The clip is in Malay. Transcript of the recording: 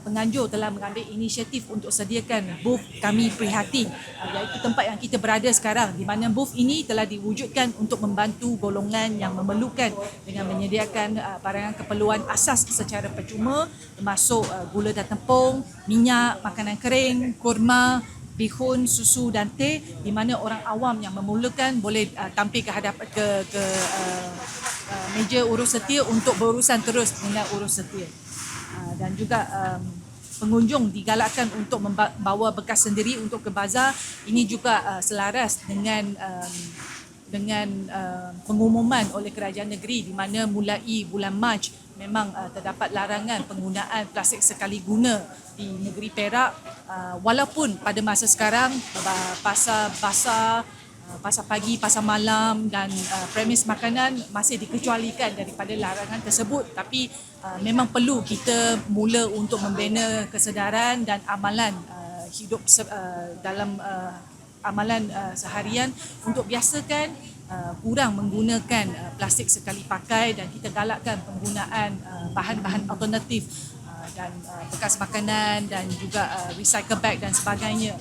penganjur telah mengambil inisiatif untuk sediakan booth Kami Prihatin, iaitu tempat yang kita berada sekarang, di mana booth ini telah diwujudkan untuk membantu golongan yang memerlukan dengan menyediakan barangan keperluan asas secara percuma, termasuk gula dan tepung, minyak, makanan kering, kurma, bihun, susu dan teh, di mana orang awam yang memerlukan boleh tampil ke hadapan ke meja urus setia untuk berurusan terus dengan urus setia. Dan juga pengunjung digalakkan untuk membawa bekas sendiri untuk ke bazar. Ini juga selaras dengan pengumuman oleh kerajaan negeri di mana mulai bulan Mac memang terdapat larangan penggunaan plastik sekali guna di negeri Perak, walaupun pada masa sekarang pasar basah, pasar pagi, pasar malam dan premis makanan masih dikecualikan daripada larangan tersebut, tapi memang perlu kita mula untuk membina kesedaran dan amalan hidup dalam amalan seharian untuk biasakan kurang menggunakan plastik sekali pakai, dan kita galakkan penggunaan bahan-bahan alternatif dan bekas makanan dan juga recycle bag dan sebagainya.